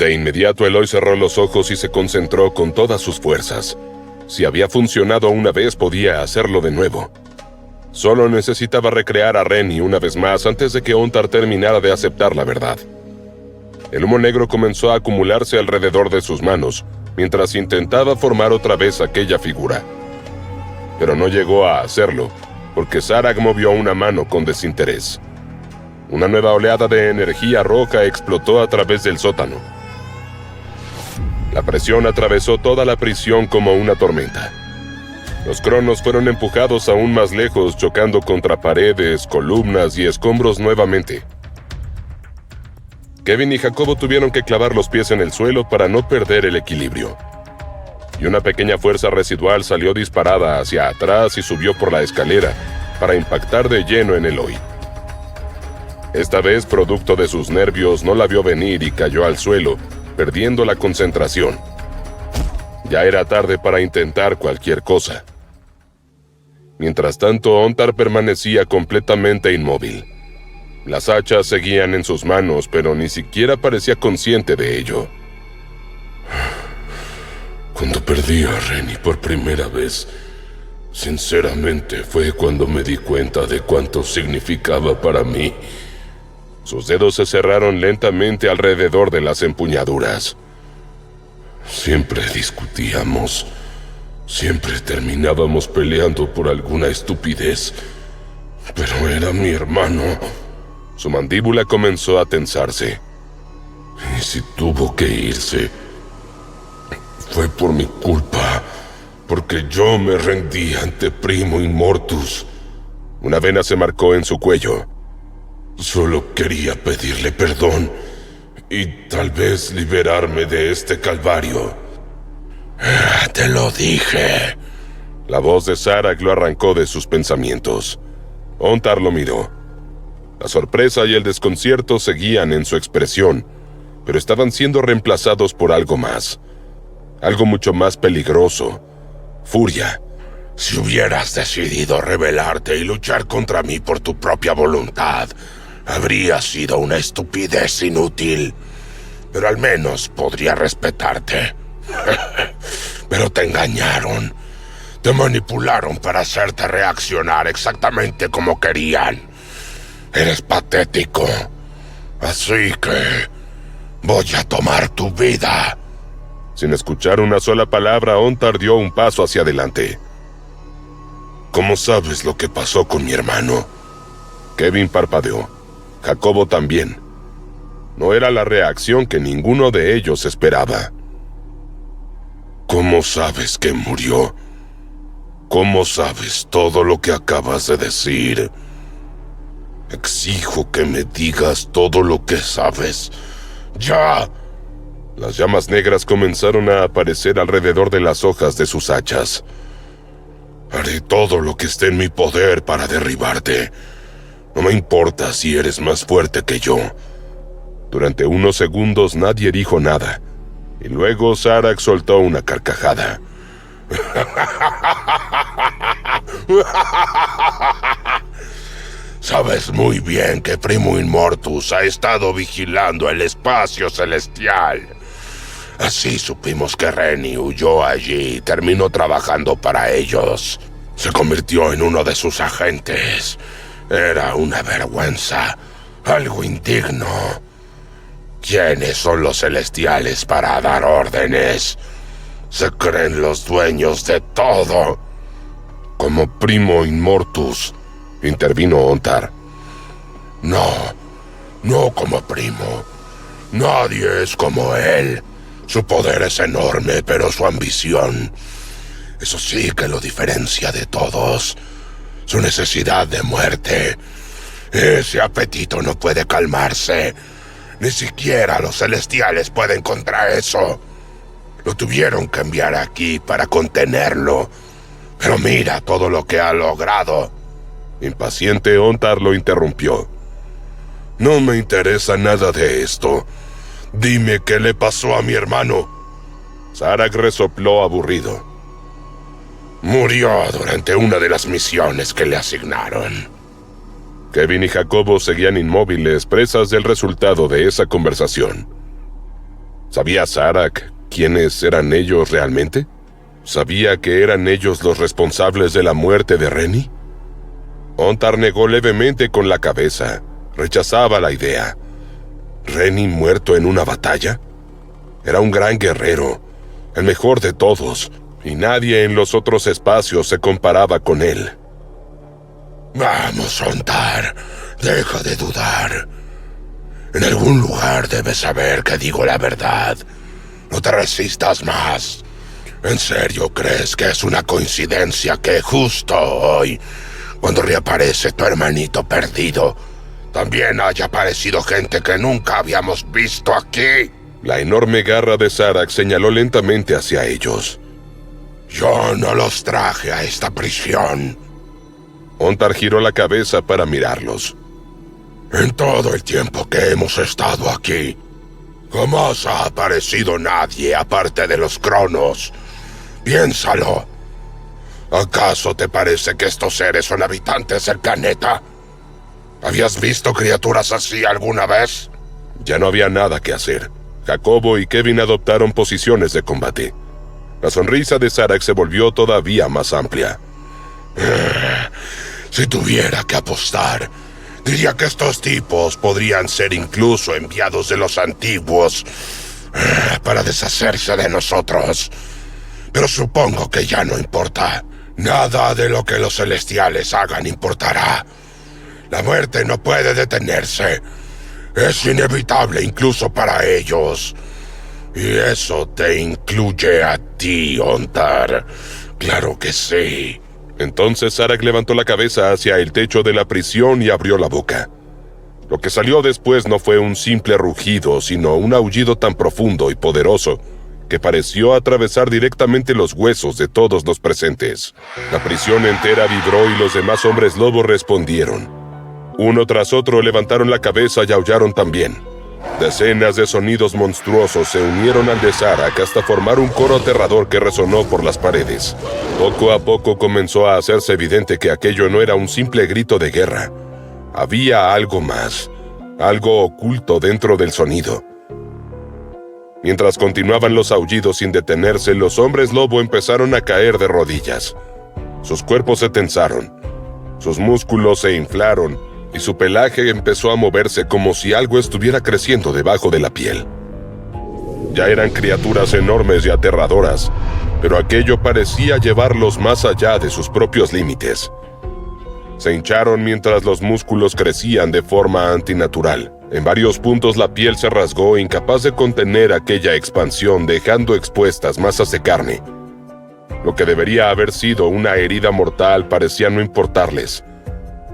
De inmediato Eloy cerró los ojos y se concentró con todas sus fuerzas. Si había funcionado una vez, podía hacerlo de nuevo. Solo necesitaba recrear a Rennie una vez más antes de que Ontar terminara de aceptar la verdad. El humo negro comenzó a acumularse alrededor de sus manos, mientras intentaba formar otra vez aquella figura. Pero no llegó a hacerlo, porque Zarag movió una mano con desinterés. Una nueva oleada de energía roja explotó a través del sótano. La presión atravesó toda la prisión como una tormenta. Los cronos fueron empujados aún más lejos, chocando contra paredes, columnas y escombros nuevamente. Kevin y Jacobo tuvieron que clavar los pies en el suelo para no perder el equilibrio. Y una pequeña fuerza residual salió disparada hacia atrás y subió por la escalera para impactar de lleno en Eloy. Esta vez, producto de sus nervios, no la vio venir y cayó al suelo, perdiendo la concentración. Ya era tarde para intentar cualquier cosa. Mientras tanto, Ontar permanecía completamente inmóvil. Las hachas seguían en sus manos, pero ni siquiera parecía consciente de ello. Cuando perdí a Rennie por primera vez, sinceramente fue cuando me di cuenta de cuánto significaba para mí. Sus dedos se cerraron lentamente alrededor de las empuñaduras. Siempre discutíamos. Siempre terminábamos peleando por alguna estupidez. Pero era mi hermano. Su mandíbula comenzó a tensarse. Y si tuvo que irse, fue por mi culpa. Porque yo me rendí ante Primo Immortus. Una vena se marcó en su cuello. Solo quería pedirle perdón y tal vez liberarme de este calvario. Te lo dije. La voz de Zarag lo arrancó de sus pensamientos. Ontar lo miró. La sorpresa y el desconcierto seguían en su expresión, pero estaban siendo reemplazados por algo más. Algo mucho más peligroso. Furia. Si hubieras decidido rebelarte y luchar contra mí por tu propia voluntad, habría sido una estupidez inútil. Pero al menos podría respetarte. Pero te engañaron. Te manipularon para hacerte reaccionar exactamente como querían. Eres patético. Así que voy a tomar tu vida. Sin escuchar una sola palabra, Ontar dio un paso hacia adelante. ¿Cómo sabes lo que pasó con mi hermano? Kevin parpadeó. Jacobo también. No era la reacción que ninguno de ellos esperaba. ¿Cómo sabes que murió? ¿Cómo sabes todo lo que acabas de decir? Exijo que me digas todo lo que sabes. ¡Ya! Las llamas negras comenzaron a aparecer alrededor de las hojas de sus hachas. Haré todo lo que esté en mi poder para derribarte. No me importa si eres más fuerte que yo. Durante unos segundos nadie dijo nada, y luego Zarag soltó una carcajada. Sabes muy bien que Primo Immortus ha estado vigilando el espacio celestial. Así supimos que Rennie huyó allí y terminó trabajando para ellos. Se convirtió en uno de sus agentes. Era una vergüenza, algo indigno. ¿Quiénes son los celestiales para dar órdenes? Se creen los dueños de todo. Como Primo Immortus, intervino Ontar. No como Primo. Nadie es como él. Su poder es enorme, pero su ambición, eso sí que lo diferencia de todos. Su necesidad de muerte. Ese apetito no puede calmarse. Ni siquiera los celestiales pueden contra eso. Lo tuvieron que enviar aquí para contenerlo. Pero mira todo lo que ha logrado. Impaciente, Ontar lo interrumpió. No me interesa nada de esto. Dime qué le pasó a mi hermano. Zarag resopló aburrido. Murió durante una de las misiones que le asignaron. Kevin y Jacobo seguían inmóviles, presas del resultado de esa conversación. ¿Sabía Zarak quiénes eran ellos realmente? ¿Sabía que eran ellos los responsables de la muerte de Renny? Ontar negó levemente con la cabeza. Rechazaba la idea. ¿Renny muerto en una batalla? Era un gran guerrero, el mejor de todos, y nadie en los otros espacios se comparaba con él. Vamos, Ontar, deja de dudar. En algún lugar debes saber que digo la verdad. No te resistas más. ¿En serio crees que es una coincidencia que justo hoy, cuando reaparece tu hermanito perdido, también haya aparecido gente que nunca habíamos visto aquí? La enorme garra de Zarak señaló lentamente hacia ellos. Yo no los traje a esta prisión. Ontar giró la cabeza para mirarlos. En todo el tiempo que hemos estado aquí, jamás ha aparecido nadie aparte de los Cronos. Piénsalo. ¿Acaso te parece que estos seres son habitantes del planeta? ¿Habías visto criaturas así alguna vez? Ya no había nada que hacer. Jacobo y Kevin adoptaron posiciones de combate. La sonrisa de Zarak se volvió todavía más amplia. Si tuviera que apostar, diría que estos tipos podrían ser incluso enviados de los antiguos para deshacerse de nosotros. Pero supongo que ya no importa. Nada de lo que los celestiales hagan importará. La muerte no puede detenerse. Es inevitable incluso para ellos. Y eso te incluye a ti, Ontar. Claro que sí. Entonces Zarak levantó la cabeza hacia el techo de la prisión y abrió la boca. Lo que salió después no fue un simple rugido, sino un aullido tan profundo y poderoso que pareció atravesar directamente los huesos de todos los presentes. La prisión entera vibró y los demás hombres lobo respondieron. Uno tras otro levantaron la cabeza y aullaron también. Decenas de sonidos monstruosos se unieron al de Zarak hasta formar un coro aterrador que resonó por las paredes. Poco a poco comenzó a hacerse evidente que aquello no era un simple grito de guerra. Había algo más, algo oculto dentro del sonido. Mientras continuaban los aullidos sin detenerse, los hombres lobo empezaron a caer de rodillas. Sus cuerpos se tensaron, sus músculos se inflaron y su pelaje empezó a moverse como si algo estuviera creciendo debajo de la piel. Ya eran criaturas enormes y aterradoras, pero aquello parecía llevarlos más allá de sus propios límites. Se hincharon mientras los músculos crecían de forma antinatural. En varios puntos la piel se rasgó, incapaz de contener aquella expansión, dejando expuestas masas de carne. Lo que debería haber sido una herida mortal parecía no importarles.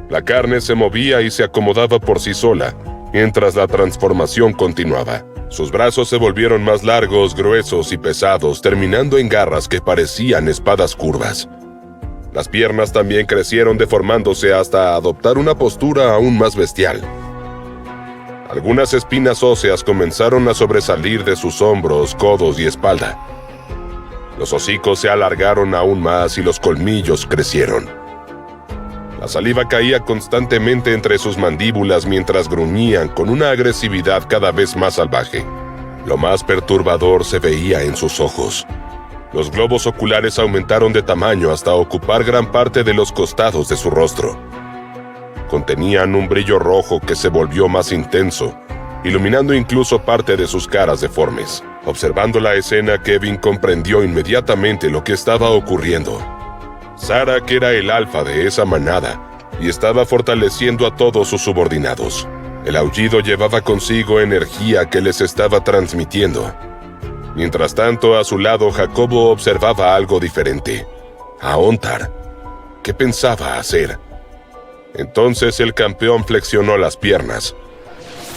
La carne se movía y se acomodaba por sí sola, mientras la transformación continuaba. Sus brazos se volvieron más largos, gruesos y pesados, terminando en garras que parecían espadas curvas. Las piernas también crecieron, deformándose hasta adoptar una postura aún más bestial. Algunas espinas óseas comenzaron a sobresalir de sus hombros, codos y espalda. Los hocicos se alargaron aún más y los colmillos crecieron. La saliva caía constantemente entre sus mandíbulas mientras gruñían con una agresividad cada vez más salvaje. Lo más perturbador se veía en sus ojos. Los globos oculares aumentaron de tamaño hasta ocupar gran parte de los costados de su rostro. Contenían un brillo rojo que se volvió más intenso, iluminando incluso parte de sus caras deformes. Observando la escena, Kevin comprendió inmediatamente lo que estaba ocurriendo. Zarak era el alfa de esa manada y estaba fortaleciendo a todos sus subordinados. El aullido llevaba consigo energía que les estaba transmitiendo. Mientras tanto, a su lado, Jacobo observaba algo diferente. A Ontar. ¿Qué pensaba hacer? Entonces el campeón flexionó las piernas.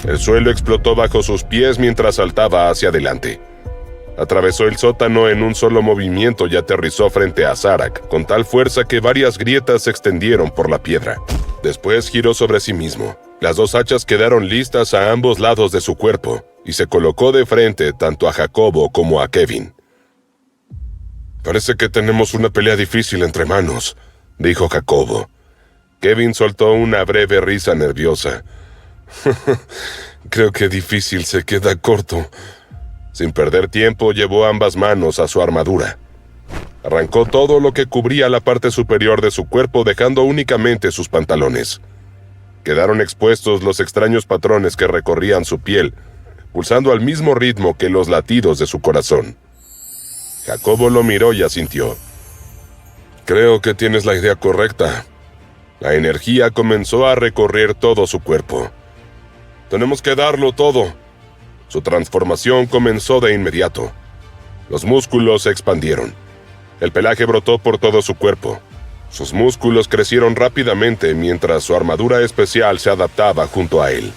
El suelo explotó bajo sus pies mientras saltaba hacia adelante. Atravesó el sótano en un solo movimiento y aterrizó frente a Zarak, con tal fuerza que varias grietas se extendieron por la piedra. Después giró sobre sí mismo. Las dos hachas quedaron listas a ambos lados de su cuerpo, y se colocó de frente tanto a Jacobo como a Kevin. «Parece que tenemos una pelea difícil entre manos», dijo Jacobo. Kevin soltó una breve risa nerviosa. «Creo que difícil se queda corto». Sin perder tiempo, llevó ambas manos a su armadura. Arrancó todo lo que cubría la parte superior de su cuerpo, dejando únicamente sus pantalones. Quedaron expuestos los extraños patrones que recorrían su piel, pulsando al mismo ritmo que los latidos de su corazón. Jacobo lo miró y asintió. «Creo que tienes la idea correcta». La energía comenzó a recorrer todo su cuerpo. «Tenemos que darlo todo». Su transformación comenzó de inmediato. Los músculos se expandieron. El pelaje brotó por todo su cuerpo. Sus músculos crecieron rápidamente mientras su armadura especial se adaptaba junto a él.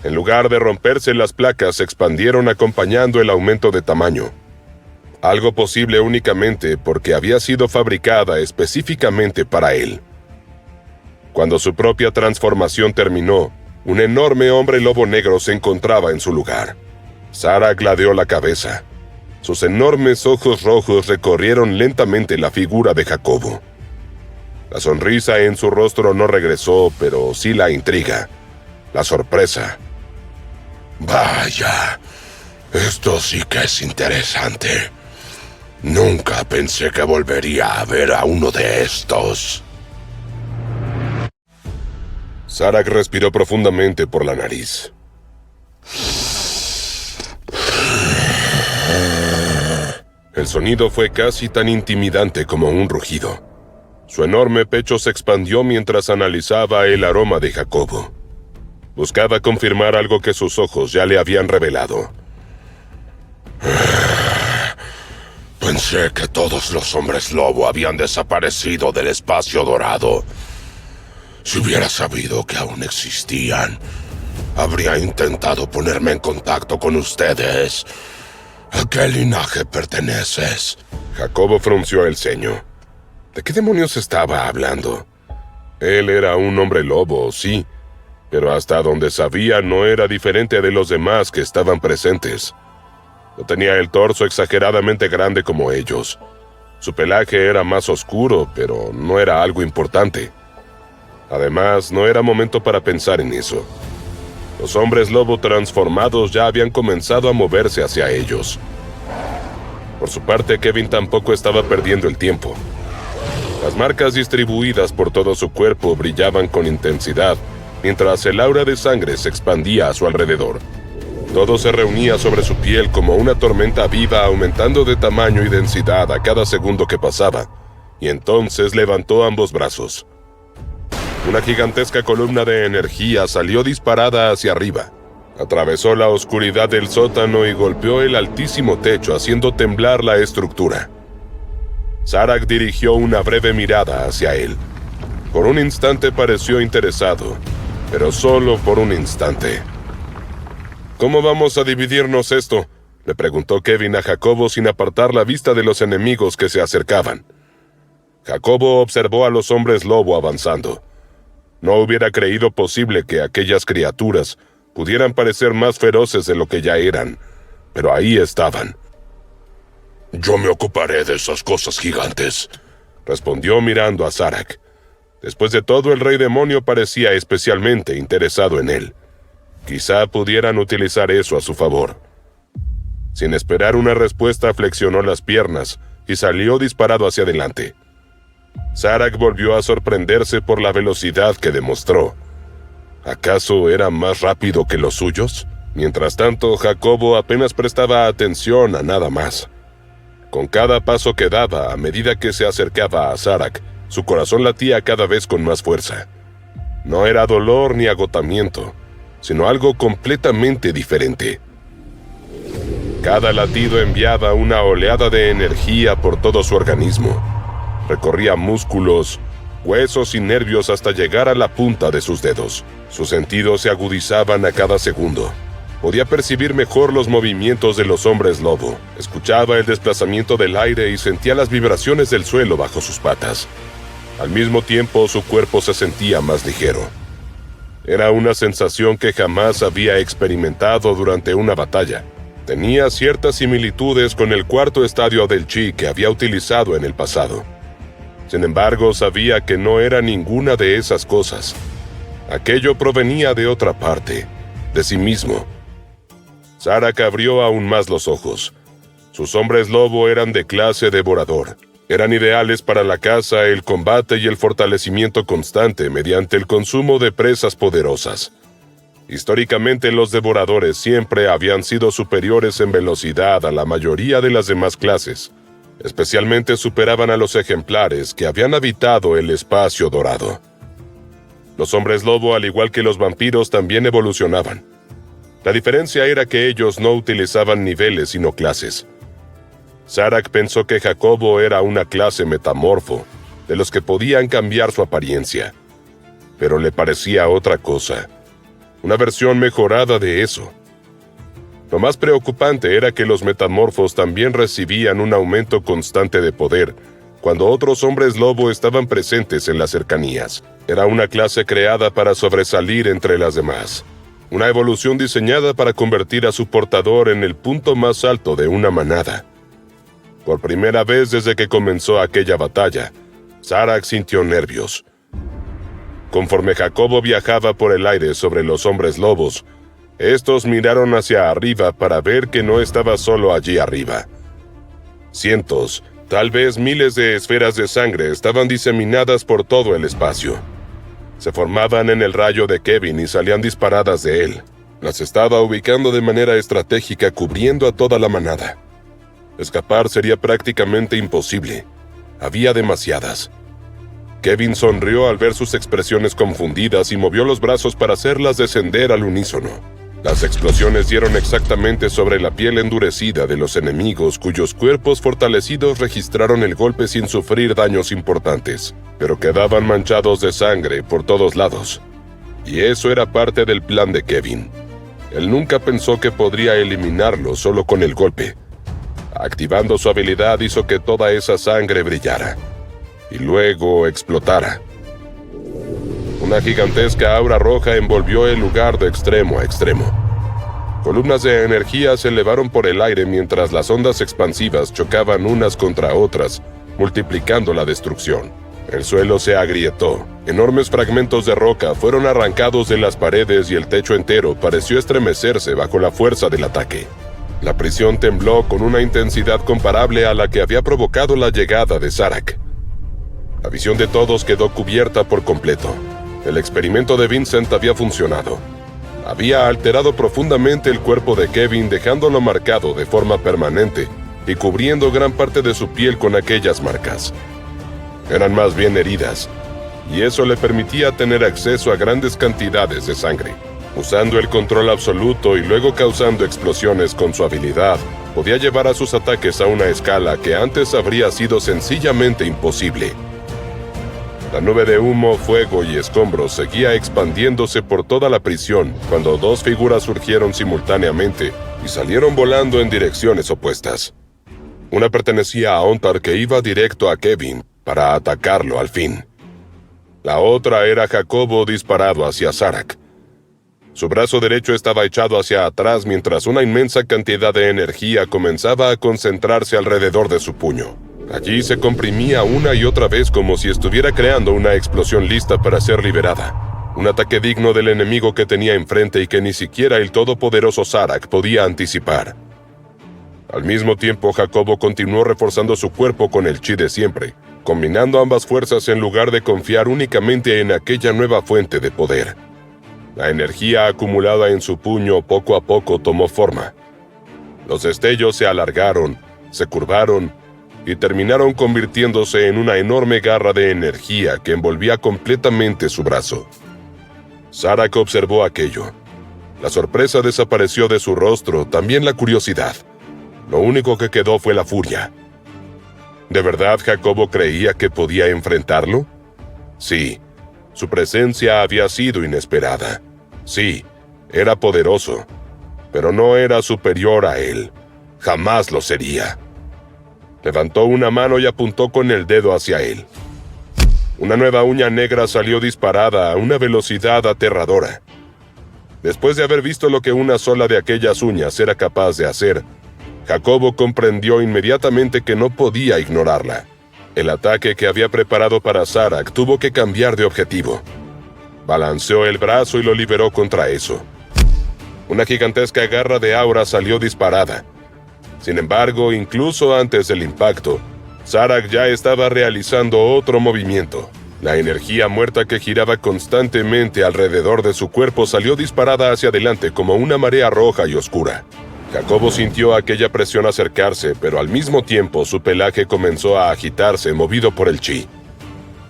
En lugar de romperse, las placas se expandieron acompañando el aumento de tamaño. Algo posible únicamente porque había sido fabricada específicamente para él. Cuando su propia transformación terminó, un enorme hombre lobo negro se encontraba en su lugar. Zarak ladeó la cabeza. Sus enormes ojos rojos recorrieron lentamente la figura de Jacobo. La sonrisa en su rostro no regresó, pero sí la intriga, la sorpresa. Vaya, esto sí que es interesante. Nunca pensé que volvería a ver a uno de estos. Zarak respiró profundamente por la nariz. El sonido fue casi tan intimidante como un rugido. Su enorme pecho se expandió mientras analizaba el aroma de Jacobo. Buscaba confirmar algo que sus ojos ya le habían revelado. Pensé que todos los hombres lobo habían desaparecido del espacio dorado. Si hubiera sabido que aún existían, habría intentado ponerme en contacto con ustedes. ¿A qué linaje perteneces? Jacobo frunció el ceño. ¿De qué demonios estaba hablando? Él era un hombre lobo, sí, pero hasta donde sabía no era diferente de los demás que estaban presentes. No tenía el torso exageradamente grande como ellos. Su pelaje era más oscuro, pero no era algo importante. Además, no era momento para pensar en eso. Los hombres lobo transformados ya habían comenzado a moverse hacia ellos. Por su parte, Kevin tampoco estaba perdiendo el tiempo. Las marcas distribuidas por todo su cuerpo brillaban con intensidad, mientras el aura de sangre se expandía a su alrededor. Todo se reunía sobre su piel como una tormenta viva, aumentando de tamaño y densidad a cada segundo que pasaba, y entonces levantó ambos brazos. Una gigantesca columna de energía salió disparada hacia arriba. Atravesó la oscuridad del sótano y golpeó el altísimo techo, haciendo temblar la estructura. Zarak dirigió una breve mirada hacia él. Por un instante pareció interesado, pero solo por un instante. «¿Cómo vamos a dividirnos esto?», le preguntó Kevin a Jacobo sin apartar la vista de los enemigos que se acercaban. Jacobo observó a los hombres lobo avanzando. No hubiera creído posible que aquellas criaturas pudieran parecer más feroces de lo que ya eran, pero ahí estaban. «Yo me ocuparé de esas cosas gigantes», respondió mirando a Zarak. Después de todo, el rey demonio parecía especialmente interesado en él. Quizá pudieran utilizar eso a su favor. Sin esperar una respuesta, flexionó las piernas y salió disparado hacia adelante. Zarak volvió a sorprenderse por la velocidad que demostró. ¿Acaso era más rápido que los suyos? Mientras tanto, Jacobo apenas prestaba atención a nada más. Con cada paso que daba, a medida que se acercaba a Zarak, su corazón latía cada vez con más fuerza. No era dolor ni agotamiento, sino algo completamente diferente. Cada latido enviaba una oleada de energía por todo su organismo. Recorría músculos, huesos y nervios hasta llegar a la punta de sus dedos. Sus sentidos se agudizaban a cada segundo. Podía percibir mejor los movimientos de los hombres lobo. Escuchaba el desplazamiento del aire y sentía las vibraciones del suelo bajo sus patas. Al mismo tiempo, su cuerpo se sentía más ligero. Era una sensación que jamás había experimentado durante una batalla. Tenía ciertas similitudes con el cuarto estadio del chi que había utilizado en el pasado. Sin embargo, sabía que no era ninguna de esas cosas. Aquello provenía de otra parte, de sí mismo. Zarak abrió aún más los ojos. Sus hombres lobo eran de clase devorador. Eran ideales para la caza, el combate y el fortalecimiento constante mediante el consumo de presas poderosas. Históricamente, los devoradores siempre habían sido superiores en velocidad a la mayoría de las demás clases. Especialmente superaban a los ejemplares que habían habitado el espacio dorado. Los hombres lobo, al igual que los vampiros, también evolucionaban. La diferencia era que ellos no utilizaban niveles sino clases. Zarak pensó que Jacobo era una clase metamorfo, de los que podían cambiar su apariencia. Pero le parecía otra cosa, una versión mejorada de eso. Lo más preocupante era que los metamorfos también recibían un aumento constante de poder, cuando otros hombres lobo estaban presentes en las cercanías. Era una clase creada para sobresalir entre las demás. Una evolución diseñada para convertir a su portador en el punto más alto de una manada. Por primera vez desde que comenzó aquella batalla, Zarak sintió nervios. Conforme Jacobo viajaba por el aire sobre los hombres lobos, estos miraron hacia arriba para ver que no estaba solo allí arriba. Cientos, tal vez miles de esferas de sangre estaban diseminadas por todo el espacio. Se formaban en el rayo de Kevin y salían disparadas de él. Las estaba ubicando de manera estratégica, cubriendo a toda la manada. Escapar sería prácticamente imposible. Había demasiadas. Kevin sonrió al ver sus expresiones confundidas y movió los brazos para hacerlas descender al unísono. Las explosiones dieron exactamente sobre la piel endurecida de los enemigos, cuyos cuerpos fortalecidos registraron el golpe sin sufrir daños importantes, pero quedaban manchados de sangre por todos lados. Y eso era parte del plan de Kevin. Él nunca pensó que podría eliminarlo solo con el golpe. Activando su habilidad hizo que toda esa sangre brillara y luego explotara. Una gigantesca aura roja envolvió el lugar de extremo a extremo. Columnas de energía se elevaron por el aire mientras las ondas expansivas chocaban unas contra otras, multiplicando la destrucción. El suelo se agrietó. Enormes fragmentos de roca fueron arrancados de las paredes y el techo entero pareció estremecerse bajo la fuerza del ataque. La prisión tembló con una intensidad comparable a la que había provocado la llegada de Zarak. La visión de todos quedó cubierta por completo. El experimento de Vincent había funcionado. Había alterado profundamente el cuerpo de Kevin, dejándolo marcado de forma permanente y cubriendo gran parte de su piel con aquellas marcas. Eran más bien heridas, y eso le permitía tener acceso a grandes cantidades de sangre. Usando el control absoluto y luego causando explosiones con su habilidad, podía llevar a sus ataques a una escala que antes habría sido sencillamente imposible. La nube de humo, fuego y escombros seguía expandiéndose por toda la prisión cuando dos figuras surgieron simultáneamente y salieron volando en direcciones opuestas. Una pertenecía a Ontar, que iba directo a Kevin para atacarlo al fin. La otra era Jacobo disparado hacia Zarak. Su brazo derecho estaba echado hacia atrás mientras una inmensa cantidad de energía comenzaba a concentrarse alrededor de su puño. Allí se comprimía una y otra vez como si estuviera creando una explosión lista para ser liberada. Un ataque digno del enemigo que tenía enfrente y que ni siquiera el todopoderoso Zarak podía anticipar. Al mismo tiempo, Jacobo continuó reforzando su cuerpo con el chi de siempre, combinando ambas fuerzas en lugar de confiar únicamente en aquella nueva fuente de poder. La energía acumulada en su puño poco a poco tomó forma. Los destellos se alargaron, se curvaron y terminaron convirtiéndose en una enorme garra de energía que envolvía completamente su brazo. Zarak observó aquello. La sorpresa desapareció de su rostro, también la curiosidad. Lo único que quedó fue la furia. ¿De verdad Jacobo creía que podía enfrentarlo? Sí, su presencia había sido inesperada. Sí, era poderoso, pero no era superior a él. Jamás lo sería. Levantó una mano y apuntó con el dedo hacia él. Una nueva uña negra salió disparada a una velocidad aterradora. Después de haber visto lo que una sola de aquellas uñas era capaz de hacer, Jacobo comprendió inmediatamente que no podía ignorarla. El ataque que había preparado para Zarak tuvo que cambiar de objetivo. Balanceó el brazo y lo liberó contra eso. Una gigantesca garra de aura salió disparada. Sin embargo, incluso antes del impacto, Zarak ya estaba realizando otro movimiento. La energía muerta que giraba constantemente alrededor de su cuerpo salió disparada hacia adelante como una marea roja y oscura. Jacobo sintió aquella presión acercarse, pero al mismo tiempo su pelaje comenzó a agitarse, movido por el chi.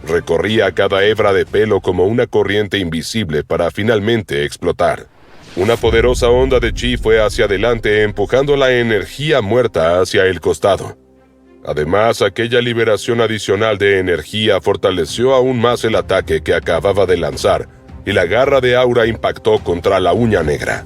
Recorría cada hebra de pelo como una corriente invisible para finalmente explotar. Una poderosa onda de chi fue hacia adelante, empujando la energía muerta hacia el costado. Además, aquella liberación adicional de energía fortaleció aún más el ataque que acababa de lanzar, y la garra de aura impactó contra la uña negra.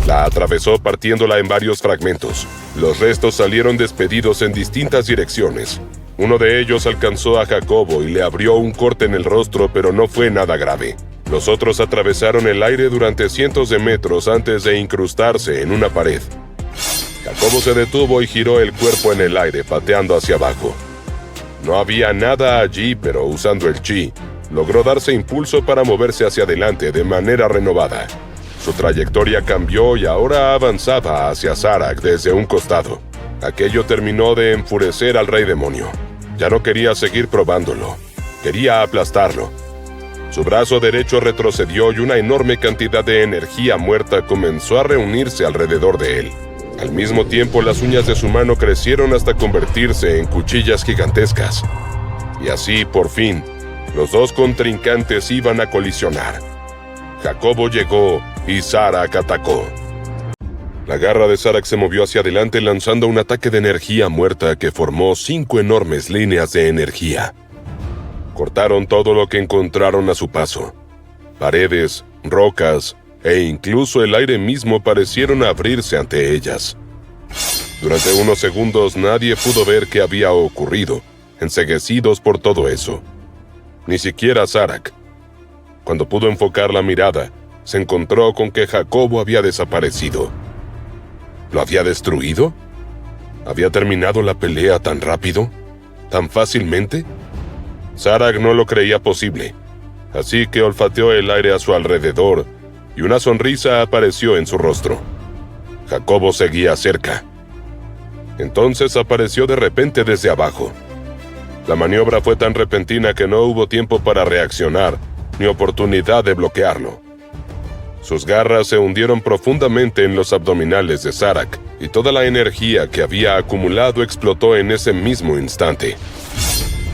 La atravesó partiéndola en varios fragmentos. Los restos salieron despedidos en distintas direcciones. Uno de ellos alcanzó a Jacobo y le abrió un corte en el rostro, pero no fue nada grave. Los otros atravesaron el aire durante cientos de metros antes de incrustarse en una pared. Jacobo se detuvo y giró el cuerpo en el aire, pateando hacia abajo. No había nada allí, pero usando el chi, logró darse impulso para moverse hacia adelante de manera renovada. Su trayectoria cambió y ahora avanzaba hacia Zarak desde un costado. Aquello terminó de enfurecer al rey demonio. Ya no quería seguir probándolo. Quería aplastarlo. Su brazo derecho retrocedió y una enorme cantidad de energía muerta comenzó a reunirse alrededor de él. Al mismo tiempo, las uñas de su mano crecieron hasta convertirse en cuchillas gigantescas. Y así, por fin, los dos contrincantes iban a colisionar. Jacobo llegó y Zarak atacó. La garra de Zarak se movió hacia adelante lanzando un ataque de energía muerta que formó 5 enormes líneas de energía. Cortaron todo lo que encontraron a su paso. Paredes, rocas e incluso el aire mismo parecieron abrirse ante ellas. Durante unos segundos nadie pudo ver qué había ocurrido, enceguecidos por todo eso. Ni siquiera Zarak. Cuando pudo enfocar la mirada, se encontró con que Jacobo había desaparecido. ¿Lo había destruido? ¿Había terminado la pelea tan rápido? ¿Tan fácilmente? Zarak no lo creía posible, así que olfateó el aire a su alrededor y una sonrisa apareció en su rostro. Jacobo seguía cerca. Entonces apareció de repente desde abajo. La maniobra fue tan repentina que no hubo tiempo para reaccionar, ni oportunidad de bloquearlo. Sus garras se hundieron profundamente en los abdominales de Zarak, y toda la energía que había acumulado explotó en ese mismo instante.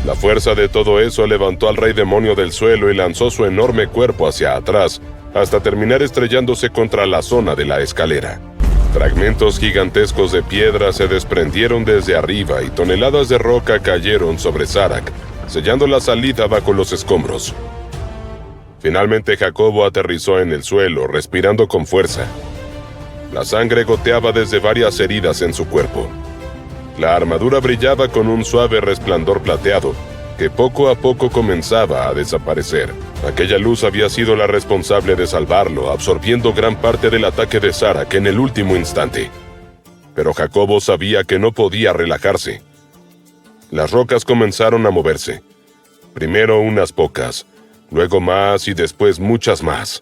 La fuerza de todo eso levantó al rey demonio del suelo y lanzó su enorme cuerpo hacia atrás, hasta terminar estrellándose contra la zona de la escalera. Fragmentos gigantescos de piedra se desprendieron desde arriba y toneladas de roca cayeron sobre Zarak, sellando la salida bajo los escombros. Finalmente Jacobo aterrizó en el suelo, respirando con fuerza. La sangre goteaba desde varias heridas en su cuerpo. La armadura brillaba con un suave resplandor plateado, que poco a poco comenzaba a desaparecer. Aquella luz había sido la responsable de salvarlo, absorbiendo gran parte del ataque de Zarak en el último instante. Pero Jacobo sabía que no podía relajarse. Las rocas comenzaron a moverse. Primero unas pocas, luego más y después muchas más.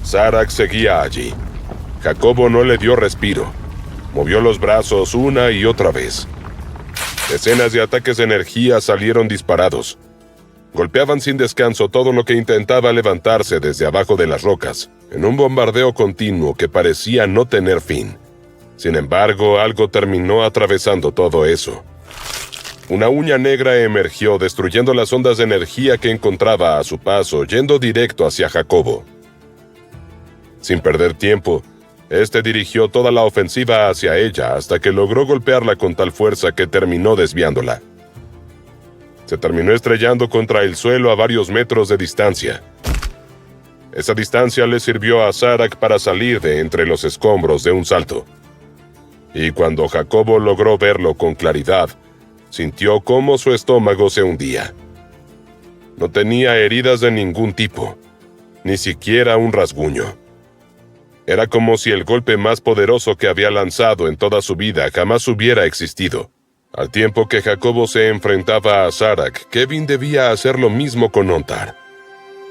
Zarak seguía allí. Jacobo no le dio respiro. Movió los brazos una y otra vez. Decenas de ataques de energía salieron disparados. Golpeaban sin descanso todo lo que intentaba levantarse desde abajo de las rocas, en un bombardeo continuo que parecía no tener fin. Sin embargo, algo terminó atravesando todo eso. Una uña negra emergió, destruyendo las ondas de energía que encontraba a su paso, yendo directo hacia Jacobo. Sin perder tiempo, este dirigió toda la ofensiva hacia ella hasta que logró golpearla con tal fuerza que terminó desviándola. Se terminó estrellando contra el suelo a varios metros de distancia. Esa distancia le sirvió a Zarak para salir de entre los escombros de un salto. Y cuando Jacobo logró verlo con claridad, sintió cómo su estómago se hundía. No tenía heridas de ningún tipo, ni siquiera un rasguño. Era como si el golpe más poderoso que había lanzado en toda su vida jamás hubiera existido. Al tiempo que Jacobo se enfrentaba a Zarak, Kevin debía hacer lo mismo con Ontar.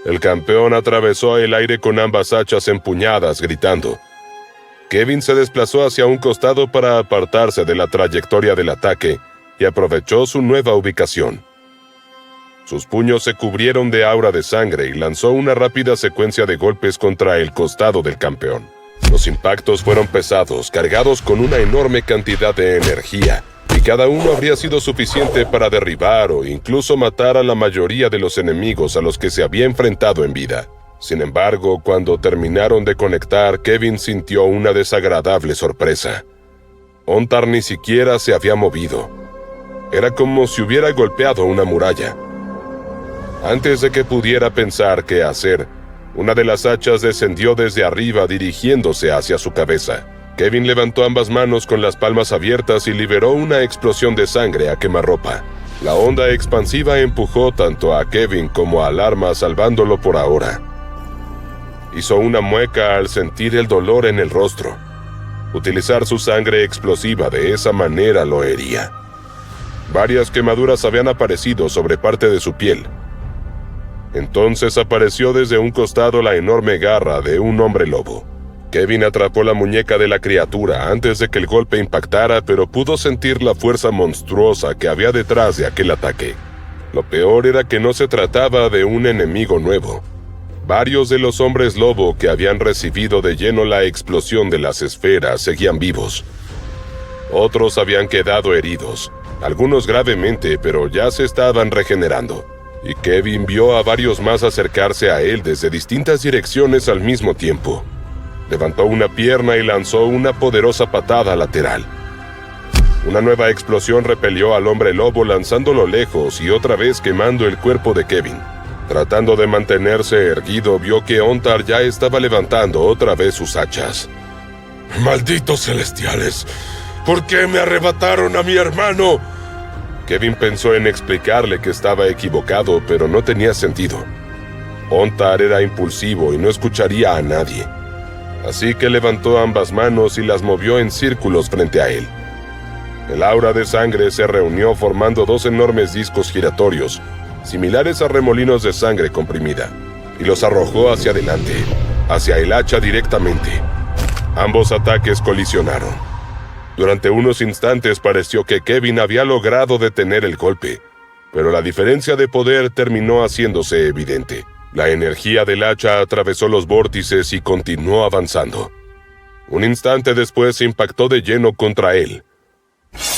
El campeón atravesó el aire con ambas hachas empuñadas, gritando. Kevin se desplazó hacia un costado para apartarse de la trayectoria del ataque y aprovechó su nueva ubicación. Sus puños se cubrieron de aura de sangre y lanzó una rápida secuencia de golpes contra el costado del campeón. Los impactos fueron pesados, cargados con una enorme cantidad de energía, y cada uno habría sido suficiente para derribar o incluso matar a la mayoría de los enemigos a los que se había enfrentado en vida. Sin embargo, cuando terminaron de conectar, Kevin sintió una desagradable sorpresa. Ontar ni siquiera se había movido. Era como si hubiera golpeado una muralla. Antes de que pudiera pensar qué hacer, una de las hachas descendió desde arriba dirigiéndose hacia su cabeza. Kevin levantó ambas manos con las palmas abiertas y liberó una explosión de sangre a quemarropa. La onda expansiva empujó tanto a Kevin como al arma, salvándolo por ahora. Hizo una mueca al sentir el dolor en el rostro. Utilizar su sangre explosiva de esa manera lo hería. Varias quemaduras habían aparecido sobre parte de su piel. Entonces apareció desde un costado la enorme garra de un hombre lobo. Kevin atrapó la muñeca de la criatura antes de que el golpe impactara, pero pudo sentir la fuerza monstruosa que había detrás de aquel ataque. Lo peor era que no se trataba de un enemigo nuevo. Varios de los hombres lobo que habían recibido de lleno la explosión de las esferas seguían vivos. Otros habían quedado heridos, algunos gravemente, pero ya se estaban regenerando. Y Kevin vio a varios más acercarse a él desde distintas direcciones al mismo tiempo. Levantó una pierna y lanzó una poderosa patada lateral. Una nueva explosión repelió al hombre lobo lanzándolo lejos y otra vez quemando el cuerpo de Kevin. Tratando de mantenerse erguido, vio que Ontar ya estaba levantando otra vez sus hachas. ¡Malditos celestiales! ¿Por qué me arrebataron a mi hermano? Kevin pensó en explicarle que estaba equivocado, pero no tenía sentido. Ontar era impulsivo y no escucharía a nadie. Así que levantó ambas manos y las movió en círculos frente a él. El aura de sangre se reunió formando dos enormes discos giratorios, similares a remolinos de sangre comprimida, y los arrojó hacia adelante, hacia el hacha directamente. Ambos ataques colisionaron. Durante unos instantes pareció que Kevin había logrado detener el golpe, pero la diferencia de poder terminó haciéndose evidente. La energía del hacha atravesó los vórtices y continuó avanzando. Un instante después se impactó de lleno contra él.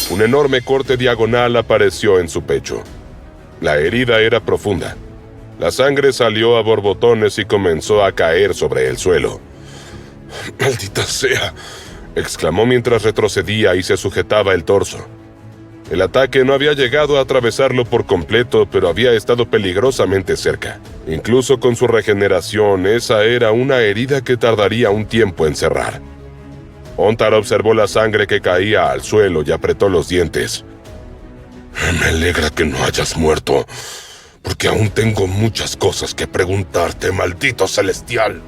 Un enorme corte diagonal apareció en su pecho. La herida era profunda. La sangre salió a borbotones y comenzó a caer sobre el suelo. ¡Maldita sea!, exclamó mientras retrocedía y se sujetaba el torso. El ataque no había llegado a atravesarlo por completo, pero había estado peligrosamente cerca. Incluso con su regeneración, esa era una herida que tardaría un tiempo en cerrar. Ontar observó la sangre que caía al suelo y apretó los dientes. Me alegra que no hayas muerto, porque aún tengo muchas cosas que preguntarte, maldito celestial.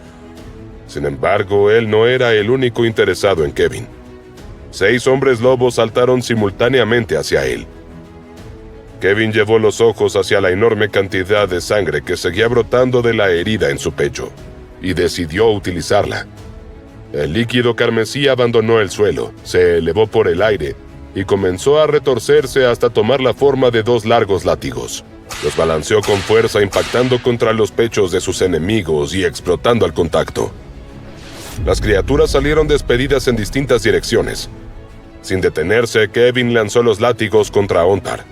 Sin embargo, él no era el único interesado en Kevin. 6 hombres lobos saltaron simultáneamente hacia él. Kevin llevó los ojos hacia la enorme cantidad de sangre que seguía brotando de la herida en su pecho, y decidió utilizarla. El líquido carmesí abandonó el suelo, se elevó por el aire, y comenzó a retorcerse hasta tomar la forma de 2 largos látigos. Los balanceó con fuerza, impactando contra los pechos de sus enemigos y explotando al contacto. Las criaturas salieron despedidas en distintas direcciones. Sin detenerse, Kevin lanzó los látigos contra Ontar.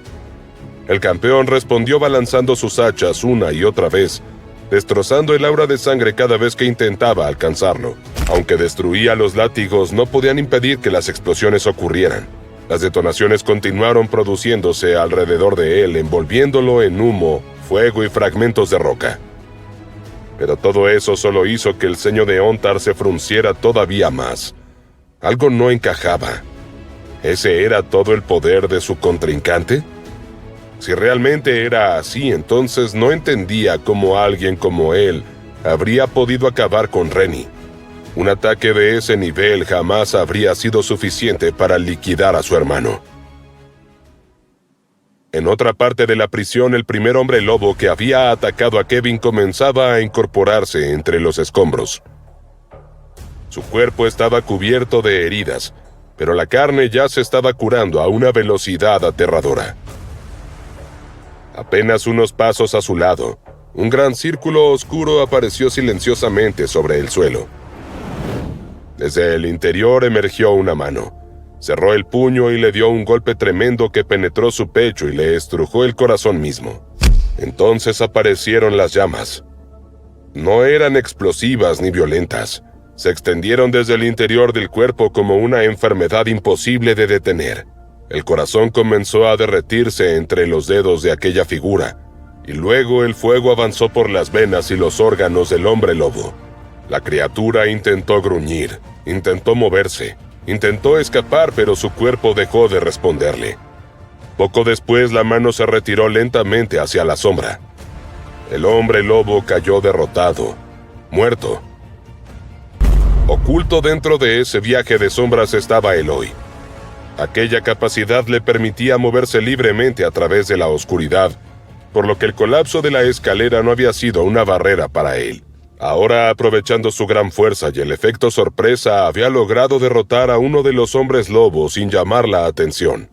El campeón respondió balanzando sus hachas una y otra vez, destrozando el aura de sangre cada vez que intentaba alcanzarlo. Aunque destruía los látigos, no podían impedir que las explosiones ocurrieran. Las detonaciones continuaron produciéndose alrededor de él, envolviéndolo en humo, fuego y fragmentos de roca. Pero todo eso solo hizo que el ceño de Ontar se frunciera todavía más. Algo no encajaba. ¿Ese era todo el poder de su contrincante? Si realmente era así, entonces no entendía cómo alguien como él habría podido acabar con Rennie. Un ataque de ese nivel jamás habría sido suficiente para liquidar a su hermano. En otra parte de la prisión, el primer hombre lobo que había atacado a Kevin comenzaba a incorporarse entre los escombros. Su cuerpo estaba cubierto de heridas, pero la carne ya se estaba curando a una velocidad aterradora. Apenas unos pasos a su lado, un gran círculo oscuro apareció silenciosamente sobre el suelo. Desde el interior emergió una mano. Cerró el puño y le dio un golpe tremendo que penetró su pecho y le estrujó el corazón mismo. Entonces aparecieron las llamas. No eran explosivas ni violentas. Se extendieron desde el interior del cuerpo como una enfermedad imposible de detener. El corazón comenzó a derretirse entre los dedos de aquella figura, y luego el fuego avanzó por las venas y los órganos del hombre lobo. La criatura intentó gruñir, intentó moverse, intentó escapar, pero su cuerpo dejó de responderle. Poco después, la mano se retiró lentamente hacia la sombra. El hombre lobo cayó derrotado, muerto. Oculto dentro de ese viaje de sombras estaba Eloy. Aquella capacidad le permitía moverse libremente a través de la oscuridad, por lo que el colapso de la escalera no había sido una barrera para él. Ahora, aprovechando su gran fuerza y el efecto sorpresa, había logrado derrotar a uno de los hombres lobos sin llamar la atención.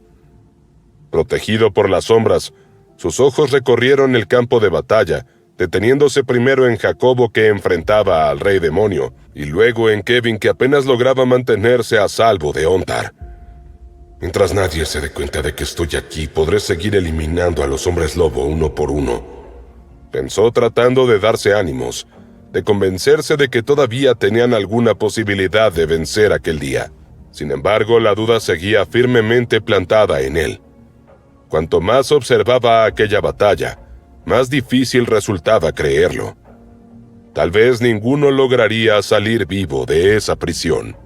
Protegido por las sombras, sus ojos recorrieron el campo de batalla, deteniéndose primero en Jacobo, que enfrentaba al rey demonio, y luego en Kevin, que apenas lograba mantenerse a salvo de Ontar. Mientras nadie se dé cuenta de que estoy aquí, podré seguir eliminando a los hombres lobo uno por uno, pensó, tratando de darse ánimos, de convencerse de que todavía tenían alguna posibilidad de vencer aquel día. Sin embargo, la duda seguía firmemente plantada en él. Cuanto más observaba aquella batalla, más difícil resultaba creerlo. Tal vez ninguno lograría salir vivo de esa prisión.